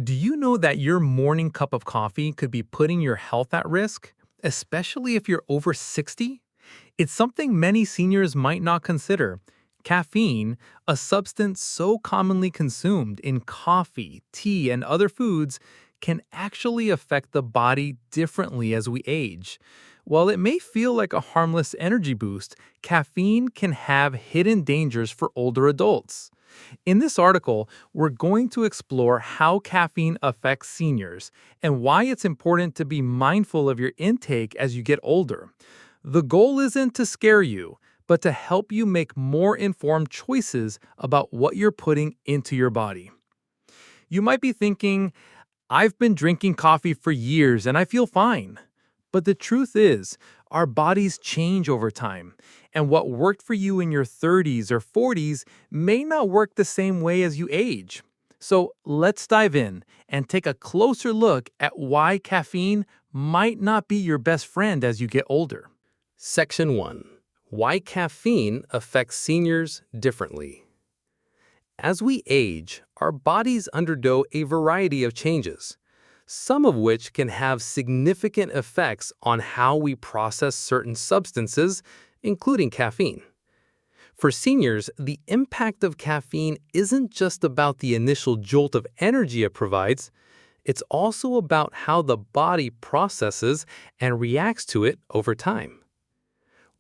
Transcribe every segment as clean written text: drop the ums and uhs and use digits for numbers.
Do you know that your morning cup of coffee could be putting your health at risk, especially if you're over 60? It's something many seniors might not consider. Caffeine, a substance so commonly consumed in coffee, tea, and other foods, can actually affect the body differently as we age. While it may feel like a harmless energy boost, caffeine can have hidden dangers for older adults. In this article, we're going to explore how caffeine affects seniors and why it's important to be mindful of your intake as you get older. The goal isn't to scare you, but to help you make more informed choices about what you're putting into your body. You might be thinking, I've been drinking coffee for years and I feel fine. But the truth is, our bodies change over time, and what worked for you in your 30s or 40s may not work the same way as you age. So let's dive in and take a closer look at why caffeine might not be your best friend as you get older. Section 1. Why caffeine affects seniors differently. As we age, our bodies undergo a variety of changes, some of which can have significant effects on how we process certain substances, including caffeine. For seniors, the impact of caffeine isn't just about the initial jolt of energy it provides, it's also about how the body processes and reacts to it over time.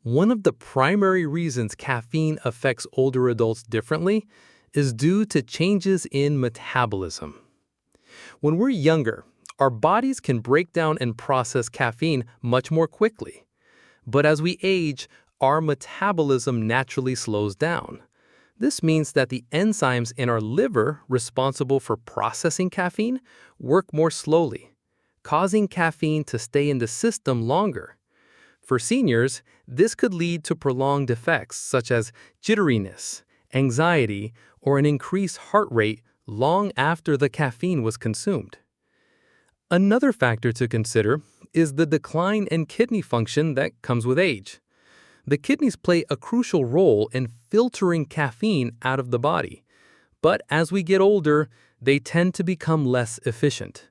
One of the primary reasons caffeine affects older adults differently is due to changes in metabolism. When we're younger, our bodies can break down and process caffeine much more quickly. But as we age, our metabolism naturally slows down. This means that the enzymes in our liver responsible for processing caffeine work more slowly, causing caffeine to stay in the system longer. For seniors, this could lead to prolonged effects such as jitteriness, anxiety, or an increased heart rate long after the caffeine was consumed. Another factor to consider is the decline in kidney function that comes with age. The kidneys play a crucial role in filtering caffeine out of the body, but as we get older, they tend to become less efficient.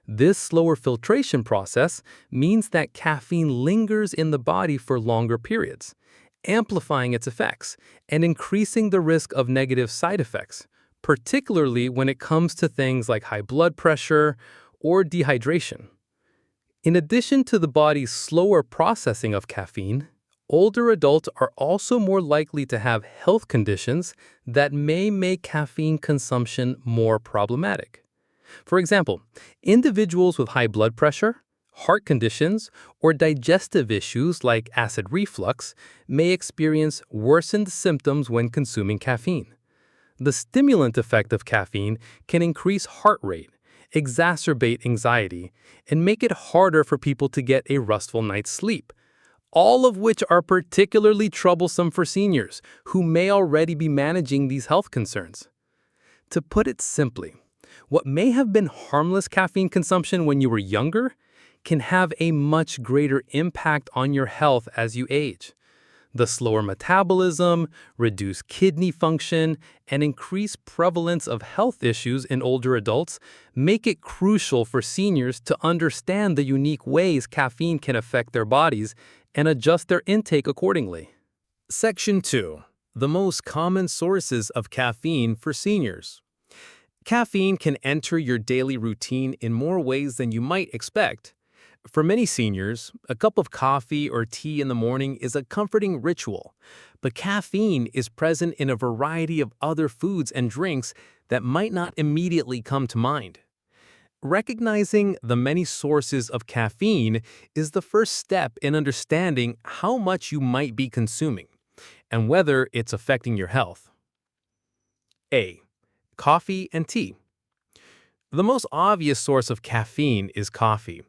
This slower filtration process means that caffeine lingers in the body for longer periods, amplifying its effects and increasing the risk of negative side effects, particularly when it comes to things like high blood pressure or dehydration. In addition to the body's slower processing of caffeine, older adults are also more likely to have health conditions that may make caffeine consumption more problematic. For example, individuals with high blood pressure, heart conditions, or digestive issues like acid reflux may experience worsened symptoms when consuming caffeine. The stimulant effect of caffeine can increase heart rate, exacerbate anxiety, and make it harder for people to get a restful night's sleep, all of which are particularly troublesome for seniors who may already be managing these health concerns. To put it simply, what may have been harmless caffeine consumption when you were younger can have a much greater impact on your health as you age. The slower metabolism, reduced kidney function, and increased prevalence of health issues in older adults make it crucial for seniors to understand the unique ways caffeine can affect their bodies and adjust their intake accordingly. Section 2. The most common sources of caffeine for seniors. Caffeine can enter your daily routine in more ways than you might expect. For many seniors, a cup of coffee or tea in the morning is a comforting ritual, but caffeine is present in a variety of other foods and drinks that might not immediately come to mind. Recognizing the many sources of caffeine is the first step in understanding how much you might be consuming and whether it's affecting your health. A. Coffee and tea. The most obvious source of caffeine is coffee,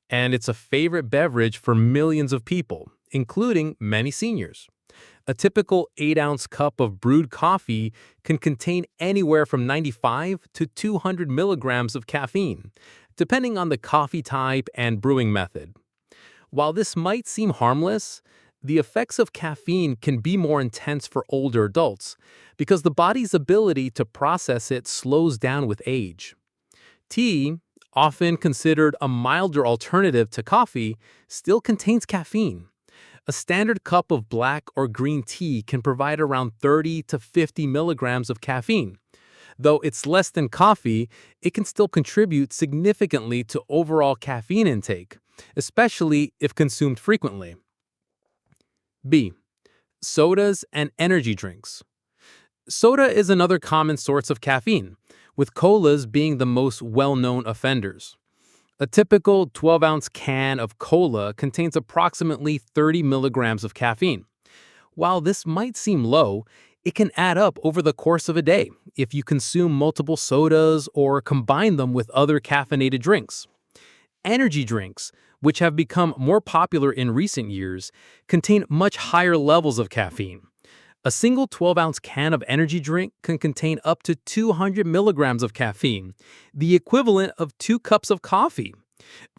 and it's a favorite beverage for millions of people, including many seniors. A typical 8-ounce cup of brewed coffee can contain anywhere from 95 to 200 milligrams of caffeine, depending on the coffee type and brewing method. While this might seem harmless, the effects of caffeine can be more intense for older adults because the body's ability to process it slows down with age. Tea, often considered a milder alternative to coffee, still contains caffeine. A standard cup of black or green tea can provide around 30 to 50 milligrams of caffeine. Though it's less than coffee, it can still contribute significantly to overall caffeine intake, especially if consumed frequently. B. Sodas and energy drinks. Soda is another common source of caffeine, with colas being the most well-known offenders. A typical 12-ounce can of cola contains approximately 30 milligrams of caffeine. While this might seem low, it can add up over the course of a day if you consume multiple sodas or combine them with other caffeinated drinks. Energy drinks, which have become more popular in recent years, contain much higher levels of caffeine. A single 12-ounce can of energy drink can contain up to 200 milligrams of caffeine, the equivalent of 2 cups of coffee.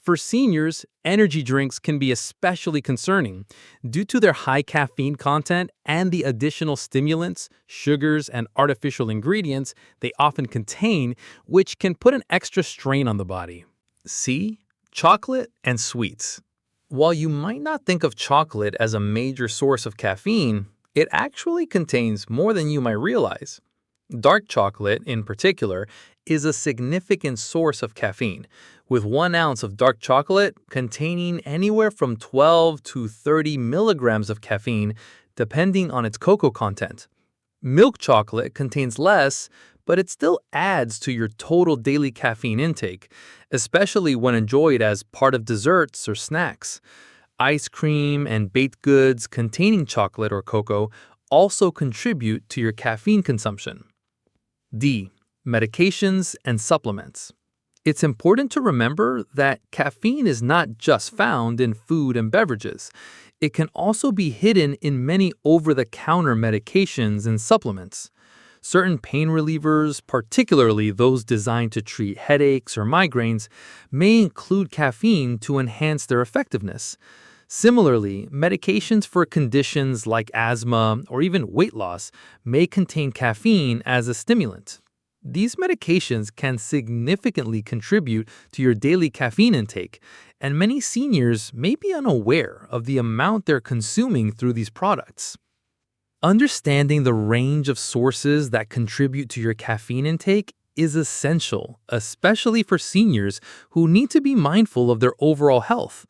For seniors, energy drinks can be especially concerning due to their high caffeine content and the additional stimulants, sugars, and artificial ingredients they often contain, which can put an extra strain on the body. C. Chocolate and sweets. While you might not think of chocolate as a major source of caffeine, it actually contains more than you might realize. Dark chocolate, in particular, is a significant source of caffeine, with 1 ounce of dark chocolate containing anywhere from 12 to 30 milligrams of caffeine, depending on its cocoa content. Milk chocolate contains less, but it still adds to your total daily caffeine intake, especially when enjoyed as part of desserts or snacks. Ice cream and baked goods containing chocolate or cocoa also contribute to your caffeine consumption. D. Medications and supplements. It's important to remember that caffeine is not just found in food and beverages. It can also be hidden in many over-the-counter medications and supplements. Certain pain relievers, particularly those designed to treat headaches or migraines, may include caffeine to enhance their effectiveness. Similarly, medications for conditions like asthma or even weight loss may contain caffeine as a stimulant. These medications can significantly contribute to your daily caffeine intake, and many seniors may be unaware of the amount they're consuming through these products. Understanding the range of sources that contribute to your caffeine intake is essential, especially for seniors who need to be mindful of their overall health.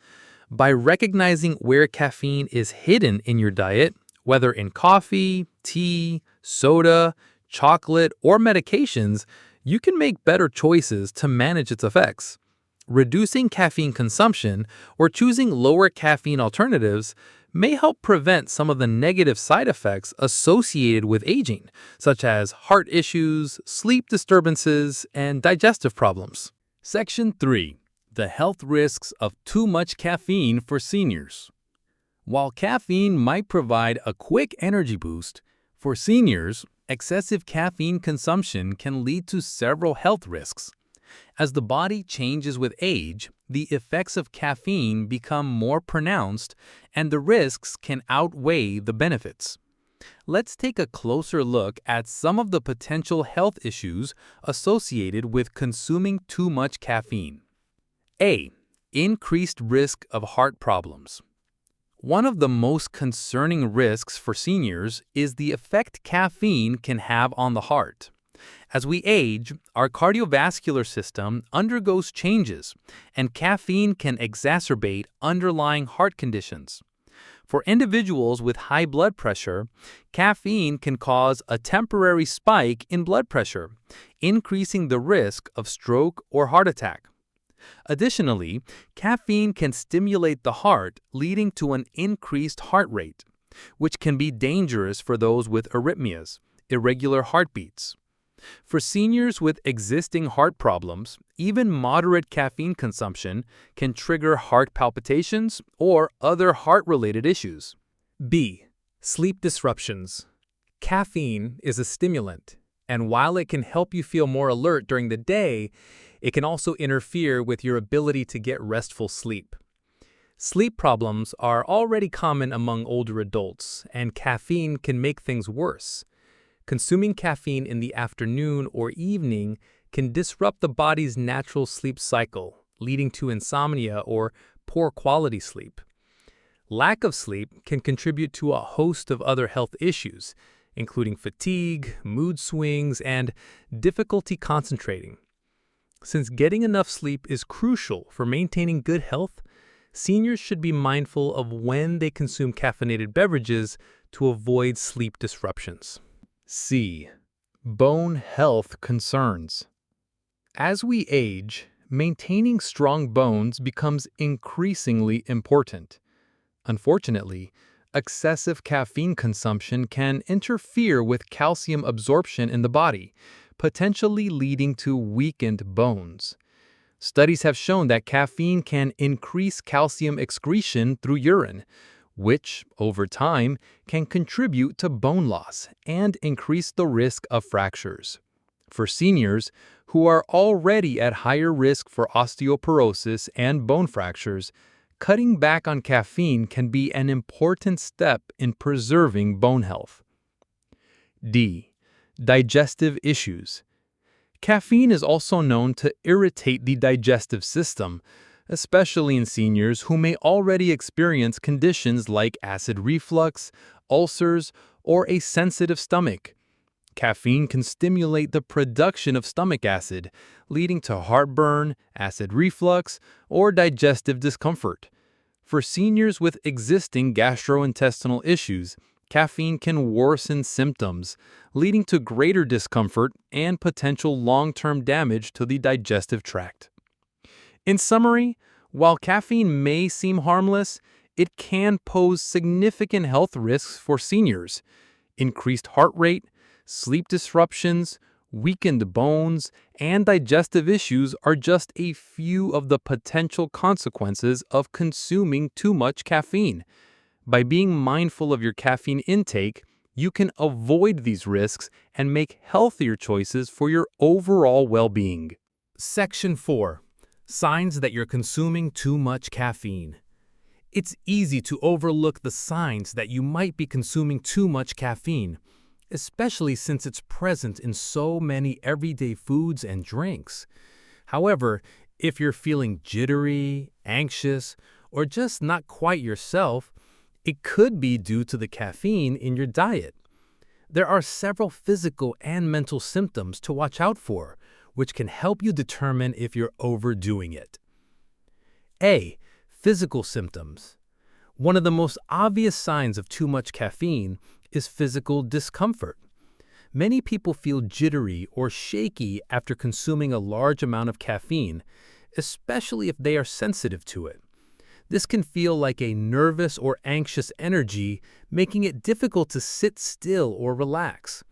By recognizing where caffeine is hidden in your diet, whether in coffee, tea, soda, chocolate, or medications, you can make better choices to manage its effects. Reducing caffeine consumption or choosing lower caffeine alternatives may help prevent some of the negative side effects associated with aging, such as heart issues, sleep disturbances, and digestive problems. Section 3. The health risks of too much caffeine for seniors. While caffeine might provide a quick energy boost, for seniors, excessive caffeine consumption can lead to several health risks. As the body changes with age, the effects of caffeine become more pronounced and the risks can outweigh the benefits. Let's take a closer look at some of the potential health issues associated with consuming too much caffeine. A. Increased risk of heart problems. One of the most concerning risks for seniors is the effect caffeine can have on the heart. As we age, our cardiovascular system undergoes changes, and caffeine can exacerbate underlying heart conditions. For individuals with high blood pressure, caffeine can cause a temporary spike in blood pressure, increasing the risk of stroke or heart attack. Additionally, caffeine can stimulate the heart, leading to an increased heart rate, which can be dangerous for those with arrhythmias, irregular heartbeats. For seniors with existing heart problems, even moderate caffeine consumption can trigger heart palpitations or other heart-related issues. B. Sleep disruptions. Caffeine is a stimulant, and while it can help you feel more alert during the day, it can also interfere with your ability to get restful sleep. Sleep problems are already common among older adults, and caffeine can make things worse. Consuming caffeine in the afternoon or evening can disrupt the body's natural sleep cycle, leading to insomnia or poor quality sleep. Lack of sleep can contribute to a host of other health issues, including fatigue, mood swings, and difficulty concentrating. Since getting enough sleep is crucial for maintaining good health, seniors should be mindful of when they consume caffeinated beverages to avoid sleep disruptions. C. Bone health concerns. As we age, maintaining strong bones becomes increasingly important. Unfortunately, excessive caffeine consumption can interfere with calcium absorption in the body, potentially leading to weakened bones. Studies have shown that caffeine can increase calcium excretion through urine, which, over time, can contribute to bone loss and increase the risk of fractures. For seniors who are already at higher risk for osteoporosis and bone fractures, cutting back on caffeine can be an important step in preserving bone health. D. Digestive issues. Caffeine is also known to irritate the digestive system, especially in seniors who may already experience conditions like acid reflux, ulcers, or a sensitive stomach. Caffeine can stimulate the production of stomach acid, leading to heartburn, acid reflux, or digestive discomfort. For seniors with existing gastrointestinal issues, caffeine can worsen symptoms, leading to greater discomfort and potential long-term damage to the digestive tract. In summary, while caffeine may seem harmless, it can pose significant health risks for seniors. Increased heart rate, sleep disruptions, weakened bones, and digestive issues are just a few of the potential consequences of consuming too much caffeine. By being mindful of your caffeine intake, you can avoid these risks and make healthier choices for your overall well-being. Section 4. Signs that you're consuming too much caffeine. It's easy to overlook the signs that you might be consuming too much caffeine, especially since it's present in so many everyday foods and drinks. However, if you're feeling jittery, anxious, or just not quite yourself, it could be due to the caffeine in your diet. There are several physical and mental symptoms to watch out for, which can help you determine if you're overdoing it. A. Physical symptoms. One of the most obvious signs of too much caffeine is physical discomfort. Many people feel jittery or shaky after consuming a large amount of caffeine, especially if they are sensitive to it. This can feel like a nervous or anxious energy, making it difficult to sit still or relax.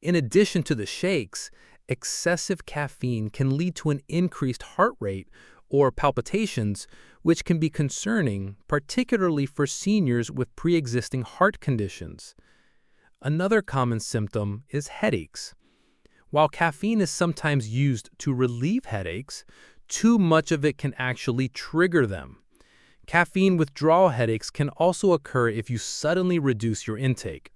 In addition to the shakes, excessive caffeine can lead to an increased heart rate or palpitations, which can be concerning, particularly for seniors with pre-existing heart conditions. Another common symptom is headaches. While caffeine is sometimes used to relieve headaches, too much of it can actually trigger them. Caffeine withdrawal headaches can also occur if you suddenly reduce your intake.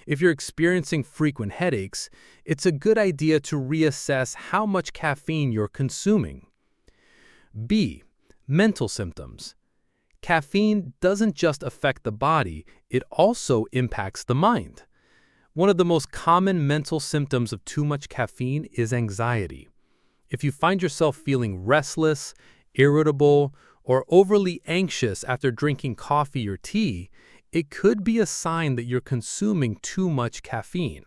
If you're experiencing frequent headaches, it's a good idea to reassess how much caffeine you're consuming. B. Mental symptoms. Caffeine doesn't just affect the body, it also impacts the mind. One of the most common mental symptoms of too much caffeine is anxiety. If you find yourself feeling restless, irritable, or overly anxious after drinking coffee or tea, it could be a sign that you're consuming too much caffeine.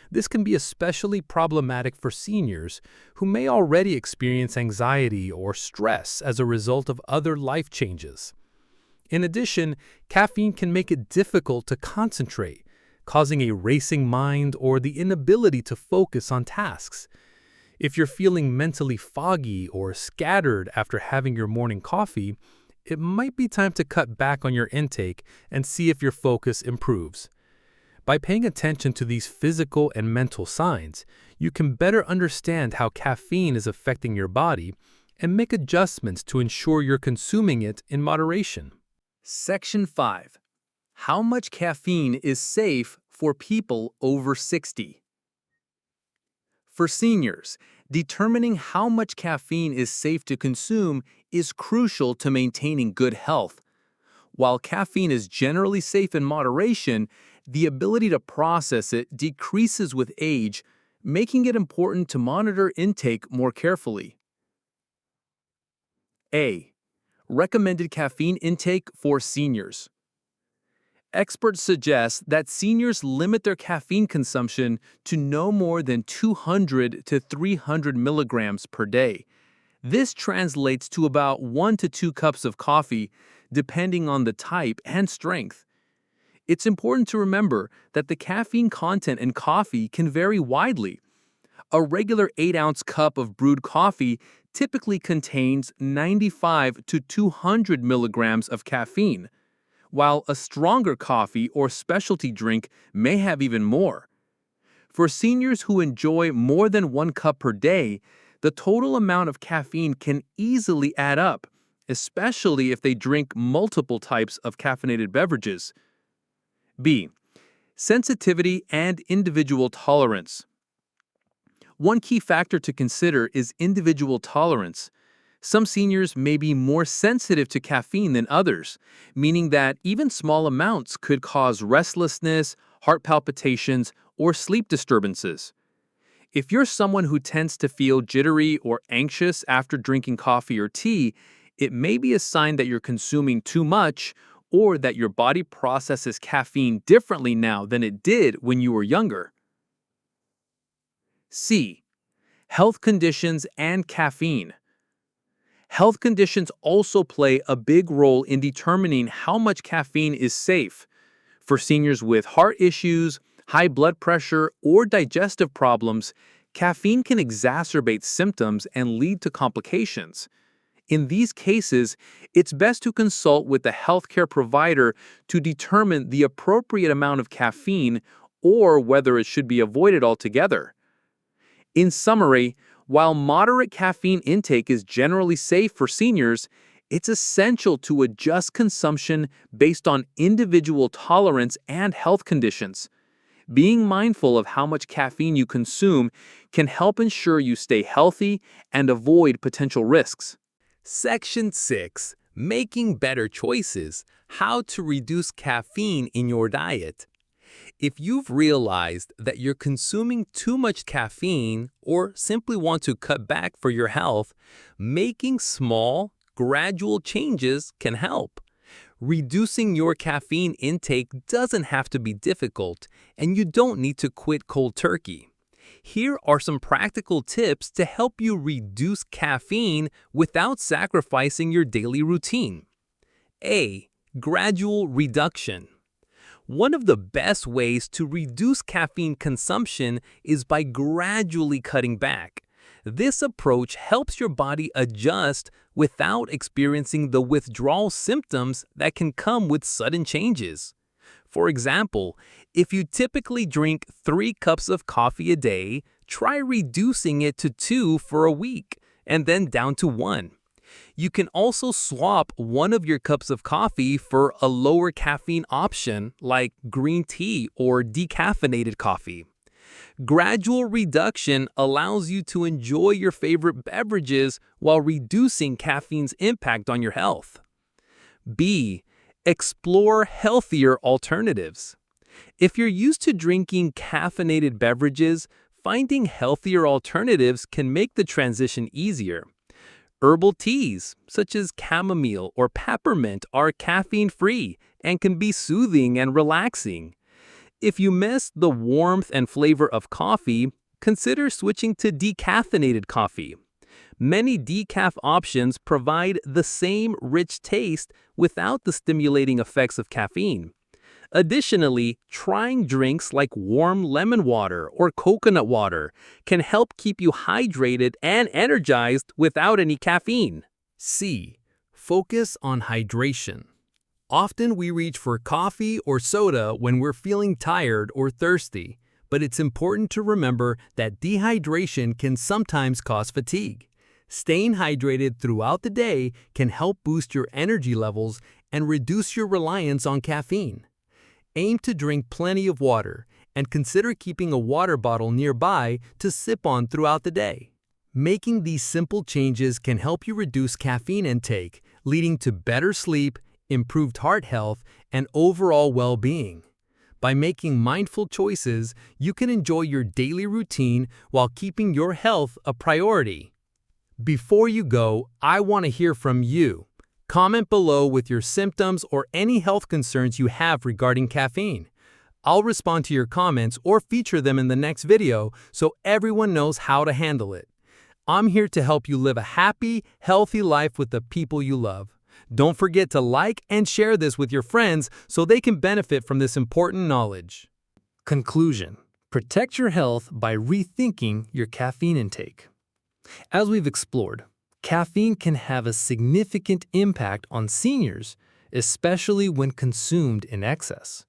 This can be especially problematic for seniors who may already experience anxiety or stress as a result of other life changes. In addition, caffeine can make it difficult to concentrate, causing a racing mind or the inability to focus on tasks. If you're feeling mentally foggy or scattered after having your morning coffee, it might be time to cut back on your intake and see if your focus improves. By paying attention to these physical and mental signs, you can better understand how caffeine is affecting your body and make adjustments to ensure you're consuming it in moderation. Section 5. How much caffeine is safe for people over 60? For seniors, determining how much caffeine is safe to consume is crucial to maintaining good health. While caffeine is generally safe in moderation, the ability to process it decreases with age, making it important to monitor intake more carefully. A. Recommended caffeine intake for seniors. Experts suggest that seniors limit their caffeine consumption to no more than 200 to 300 milligrams per day. This translates to about 1 to 2 cups of coffee, depending on the type and strength. It's important to remember that the caffeine content in coffee can vary widely. A regular 8-ounce cup of brewed coffee typically contains 95 to 200 milligrams of caffeine, while a stronger coffee or specialty drink may have even more. For seniors who enjoy more than 1 cup per day, the total amount of caffeine can easily add up, especially if they drink multiple types of caffeinated beverages. B. Sensitivity and individual tolerance. One key factor to consider is individual tolerance. Some seniors may be more sensitive to caffeine than others, meaning that even small amounts could cause restlessness, heart palpitations, or sleep disturbances. If you're someone who tends to feel jittery or anxious after drinking coffee or tea, it may be a sign that you're consuming too much or that your body processes caffeine differently now than it did when you were younger. C. Health conditions and caffeine. Health conditions also play a big role in determining how much caffeine is safe. For seniors with heart issues, high blood pressure, or digestive problems, caffeine can exacerbate symptoms and lead to complications. In these cases, it's best to consult with the healthcare provider to determine the appropriate amount of caffeine or whether it should be avoided altogether. In summary, while moderate caffeine intake is generally safe for seniors, it's essential to adjust consumption based on individual tolerance and health conditions. Being mindful of how much caffeine you consume can help ensure you stay healthy and avoid potential risks. Section 6. Making better choices. How to reduce caffeine in your diet. If you've realized that you're consuming too much caffeine or simply want to cut back for your health, making small, gradual changes can help. Reducing your caffeine intake doesn't have to be difficult, and you don't need to quit cold turkey. Here are some practical tips to help you reduce caffeine without sacrificing your daily routine. A. Gradual reduction. One of the best ways to reduce caffeine consumption is by gradually cutting back. This approach helps your body adjust without experiencing the withdrawal symptoms that can come with sudden changes. For example, if you typically drink 3 cups of coffee a day, try reducing it to 2 for a week and then down to 1. You can also swap one of your cups of coffee for a lower caffeine option like green tea or decaffeinated coffee. Gradual reduction allows you to enjoy your favorite beverages while reducing caffeine's impact on your health. B. Explore healthier alternatives. If you're used to drinking caffeinated beverages, finding healthier alternatives can make the transition easier. Herbal teas, such as chamomile or peppermint, are caffeine-free and can be soothing and relaxing. If you miss the warmth and flavor of coffee, consider switching to decaffeinated coffee. Many decaf options provide the same rich taste without the stimulating effects of caffeine. Additionally, trying drinks like warm lemon water or coconut water can help keep you hydrated and energized without any caffeine. C. Focus on hydration. Often we reach for coffee or soda when we're feeling tired or thirsty, but it's important to remember that dehydration can sometimes cause fatigue. Staying hydrated throughout the day can help boost your energy levels and reduce your reliance on caffeine. Aim to drink plenty of water And consider keeping a water bottle nearby to sip on throughout the day. Making these simple changes can help you reduce caffeine intake, leading to better sleep, improved heart health, and overall well-being. By making mindful choices, you can enjoy your daily routine while keeping your health a priority. Before you go, I want to hear from you. Comment below with your symptoms or any health concerns you have regarding caffeine. I'll respond to your comments or feature them in the next video so everyone knows how to handle it. I'm here to help you live a happy, healthy life with the people you love. Don't forget to like and share this with your friends so they can benefit from this important knowledge. Conclusion: protect your health by rethinking your caffeine intake. As we've explored, caffeine can have a significant impact on seniors, especially when consumed in excess.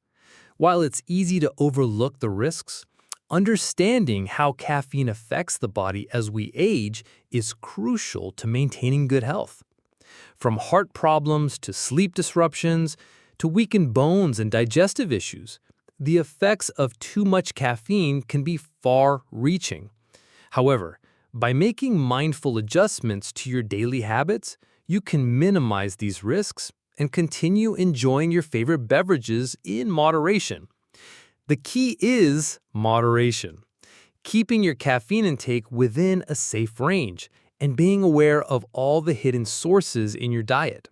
While it's easy to overlook the risks, understanding how caffeine affects the body as we age is crucial to maintaining good health. From heart problems to sleep disruptions to weakened bones and digestive issues, the effects of too much caffeine can be far-reaching. However, by making mindful adjustments to your daily habits, you can minimize these risks and continue enjoying your favorite beverages in moderation. The key is moderation, keeping your caffeine intake within a safe range and being aware of all the hidden sources in your diet.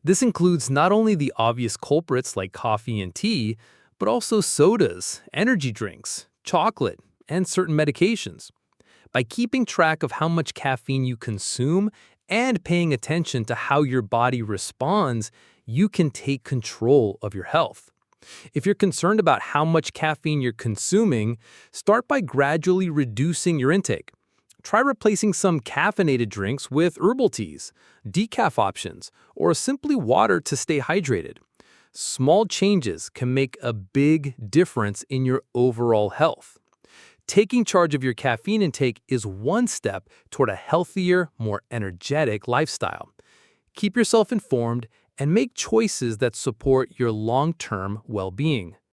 This includes not only the obvious culprits like coffee and tea, but also sodas, energy drinks, chocolate, and certain medications. By keeping track of how much caffeine you consume and paying attention to how your body responds, you can take control of your health. If you're concerned about how much caffeine you're consuming, start by gradually reducing your intake. Try replacing some caffeinated drinks with herbal teas, decaf options, or simply water to stay hydrated. Small changes can make a big difference in your overall health. Taking charge of your caffeine intake is one step toward a healthier, more energetic lifestyle. Keep yourself informed and make choices that support your long-term well-being.